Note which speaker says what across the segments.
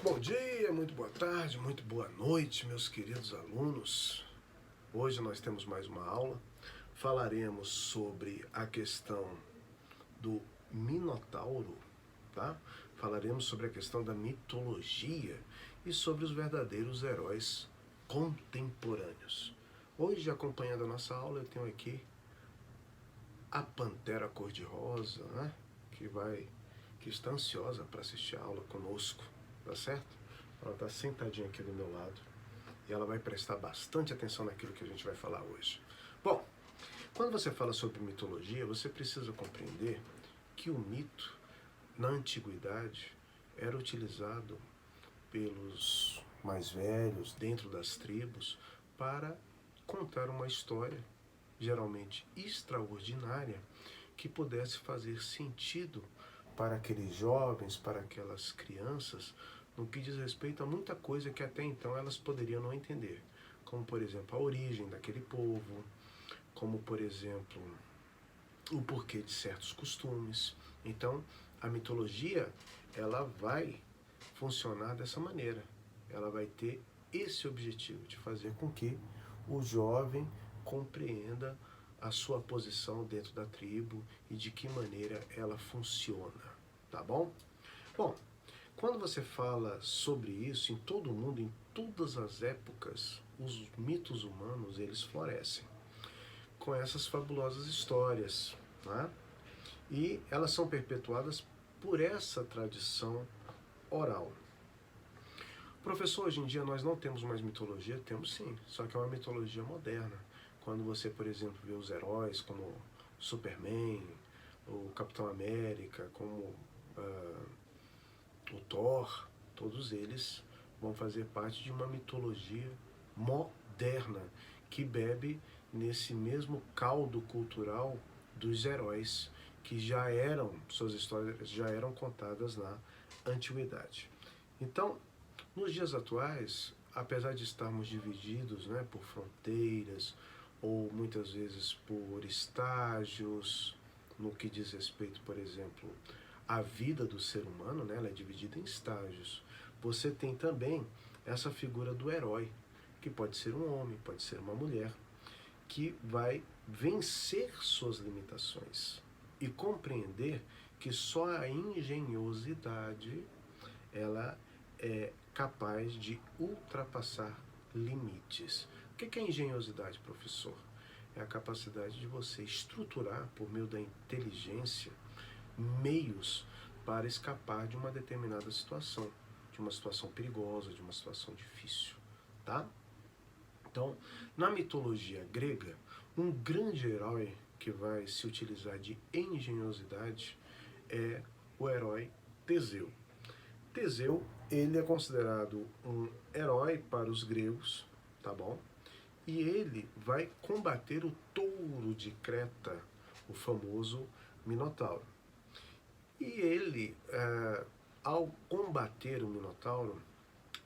Speaker 1: Bom dia, muito boa tarde, muito boa noite, meus queridos alunos. Hoje nós temos mais uma aula. Falaremos sobre a questão do Minotauro, tá? Falaremos sobre a questão da mitologia e sobre os verdadeiros heróis contemporâneos. Hoje, acompanhando a nossa aula, eu tenho aqui a Pantera Cor-de-Rosa, né? Que está ansiosa para assistir a aula conosco, tá certo? Ela está sentadinha aqui do meu lado e ela vai prestar bastante atenção naquilo que a gente vai falar hoje. Bom, quando você fala sobre mitologia, você precisa compreender que o mito, na antiguidade, era utilizado pelos mais velhos, dentro das tribos, para contar uma história, geralmente extraordinária, que pudesse fazer sentido para aqueles jovens, para aquelas crianças, no que diz respeito a muita coisa que até então elas poderiam não entender, como por exemplo a origem daquele povo, como por exemplo o porquê de certos costumes. Então a mitologia ela vai funcionar dessa maneira, ela vai ter esse objetivo de fazer com que o jovem compreenda a sua posição dentro da tribo e de que maneira ela funciona, tá bom? Bom, quando você fala sobre isso, em todo o mundo, em todas as épocas, os mitos humanos, eles florescem com essas fabulosas histórias, né? E elas são perpetuadas por essa tradição oral. Professor, hoje em dia nós não temos mais mitologia? Temos sim, só que é uma mitologia moderna. Quando você, por exemplo, vê os heróis como Superman, o Capitão América, como o Thor, todos eles vão fazer parte de uma mitologia moderna que bebe nesse mesmo caldo cultural dos heróis que já eram, suas histórias já eram contadas na antiguidade. Então, nos dias atuais, apesar de estarmos divididos, né, por fronteiras ou muitas vezes por estágios, no que diz respeito, por exemplo, à vida do ser humano, né, ela é dividida em estágios. Você tem também essa figura do herói, que pode ser um homem, pode ser uma mulher, que vai vencer suas limitações e compreender que só a engenhosidade ela é capaz de ultrapassar limites. O que é engenhosidade, professor? É a capacidade de você estruturar, por meio da inteligência, meios para escapar de uma determinada situação, de uma situação perigosa, de uma situação difícil, tá? Então, na mitologia grega, um grande herói que vai se utilizar de engenhosidade é o herói Teseu. Teseu, ele é considerado um herói para os gregos, tá bom? E ele vai combater o touro de Creta, o famoso Minotauro. E ele, ao combater o Minotauro,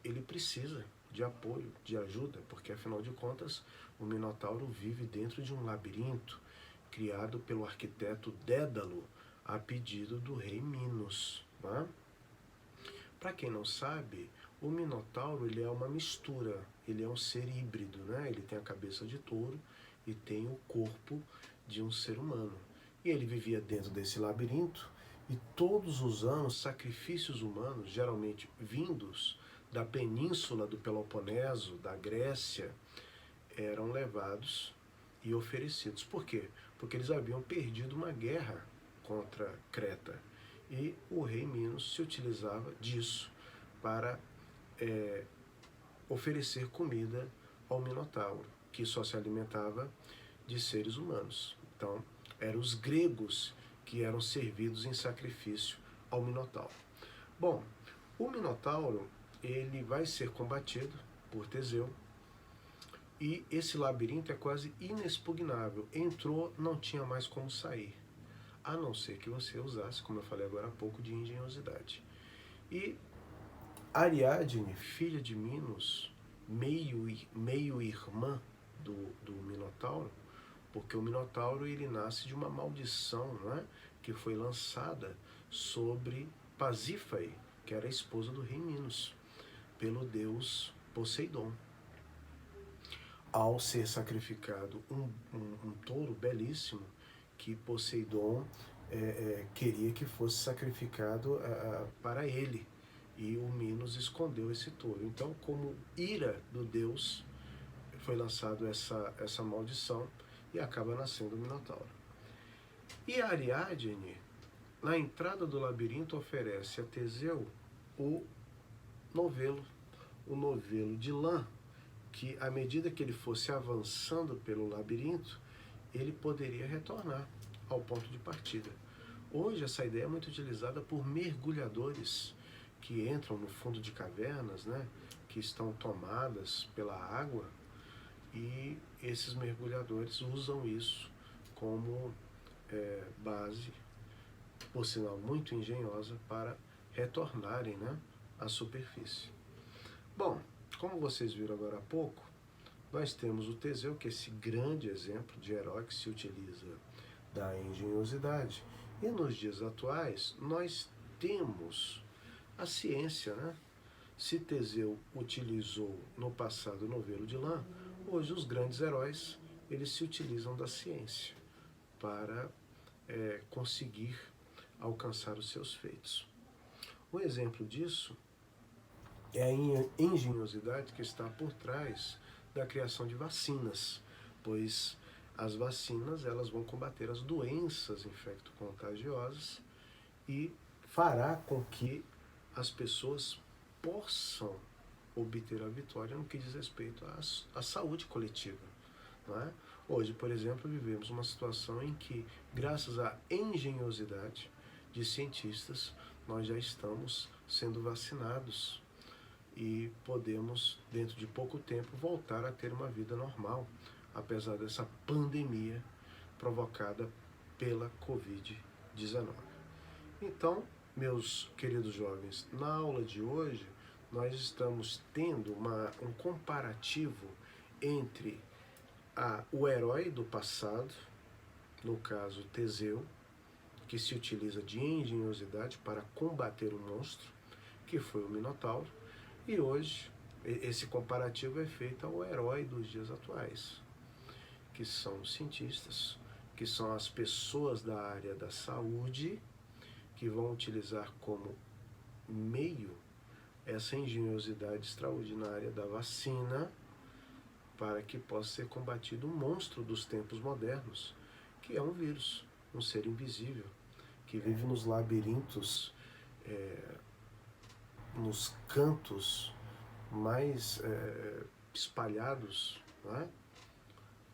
Speaker 1: ele precisa de apoio, de ajuda, porque afinal de contas, o Minotauro vive dentro de um labirinto criado pelo arquiteto Dédalo a pedido do rei Minos, né? Para quem não sabe, o Minotauro ele é uma mistura, ele é um ser híbrido, né? Ele tem a cabeça de touro e tem o corpo de um ser humano. E ele vivia dentro desse labirinto e todos os anos sacrifícios humanos, geralmente vindos da península do Peloponeso, da Grécia, eram levados e oferecidos. Por quê? Porque eles haviam perdido uma guerra contra Creta. E o rei Minos se utilizava disso para oferecer comida ao Minotauro, que só se alimentava de seres humanos. Então, eram os gregos que eram servidos em sacrifício ao Minotauro. Bom, o Minotauro ele vai ser combatido por Teseu e esse labirinto é quase inexpugnável. Entrou, não tinha mais como sair, a não ser que você usasse, como eu falei agora há pouco, de engenhosidade. E Ariadne, filha de Minos, meio irmã do Minotauro, porque o Minotauro ele nasce de uma maldição, né, que foi lançada sobre Pasífae, que era a esposa do rei Minos. pelo deus Poseidon. Ao ser sacrificado um touro belíssimo, que Poseidon queria que fosse sacrificado para ele, e o Minos escondeu esse touro. Então, como ira do deus, foi lançado essa maldição e acaba nascendo o Minotauro. E a Ariadne, na entrada do labirinto, oferece a Teseu o novelo de lã, que à medida que ele fosse avançando pelo labirinto, ele poderia retornar ao ponto de partida. Hoje essa ideia é muito utilizada por mergulhadores que entram no fundo de cavernas, né, que estão tomadas pela água, e esses mergulhadores usam isso como base, por sinal muito engenhosa, para retornarem, né, à superfície. Bom, como vocês viram agora há pouco, nós temos o Teseu, que é esse grande exemplo de herói que se utiliza da engenhosidade. E nos dias atuais, nós temos a ciência, né? Se Teseu utilizou no passado o novelo de lã, hoje os grandes heróis, eles se utilizam da ciência para conseguir alcançar os seus feitos. Um exemplo disso é a engenhosidade que está por trás da criação de vacinas, pois as vacinas, elas vão combater as doenças infecto-contagiosas e fará com que as pessoas possam obter a vitória no que diz respeito à saúde coletiva. Não é? Hoje, por exemplo, vivemos uma situação em que, graças à engenhosidade de cientistas, nós já estamos sendo vacinados e podemos, dentro de pouco tempo, voltar a ter uma vida normal, apesar dessa pandemia provocada pela Covid-19. Então, meus queridos jovens, na aula de hoje, nós estamos tendo um comparativo entre o herói do passado, no caso Teseu, que se utiliza de engenhosidade para combater o monstro, que foi o Minotauro, e hoje esse comparativo é feito ao herói dos dias atuais, que são os cientistas, que são as pessoas da área da saúde, que vão utilizar como meio essa engenhosidade extraordinária da vacina para que possa ser combatido o monstro dos tempos modernos, que é um vírus, um ser invisível, que vive nos labirintos, nos cantos mais espalhados, não é?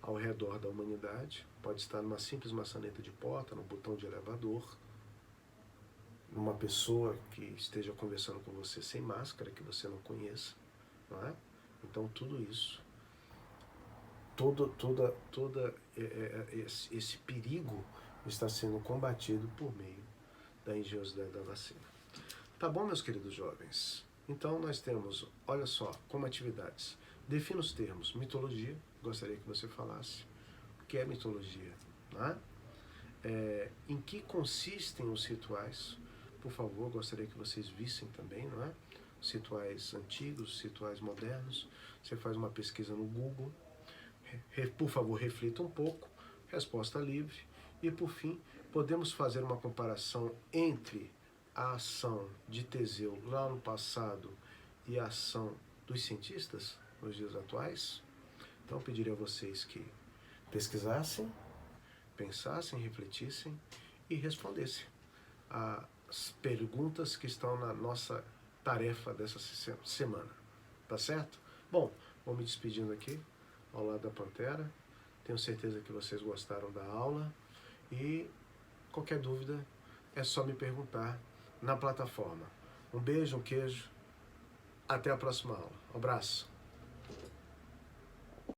Speaker 1: Ao redor da humanidade. Pode estar numa simples maçaneta de porta, num botão de elevador, numa pessoa que esteja conversando com você sem máscara, que você não conheça, não é? Então tudo isso, todo esse perigo está sendo combatido por meio da engenhosidade da vacina. Tá bom, meus queridos jovens? Então nós temos, olha só, como atividades. Defina os termos. Mitologia, gostaria que você falasse. O que é mitologia? Né? Em que consistem os rituais? Por favor, gostaria que vocês vissem também, não é? Os rituais antigos, os rituais modernos. Você faz uma pesquisa no Google. Por favor, reflita um pouco. Resposta livre. E por fim, podemos fazer uma comparação entre a ação de Teseu lá no passado e a ação dos cientistas nos dias atuais? Então eu pediria a vocês que pesquisassem, pensassem, refletissem e respondessem as perguntas que estão na nossa tarefa dessa semana. Tá certo? Bom, vou me despedindo aqui ao lado da Pantera. Tenho certeza que vocês gostaram da aula e qualquer dúvida é só me perguntar na plataforma. Um beijo, um queijo. Até a próxima aula. Um abraço.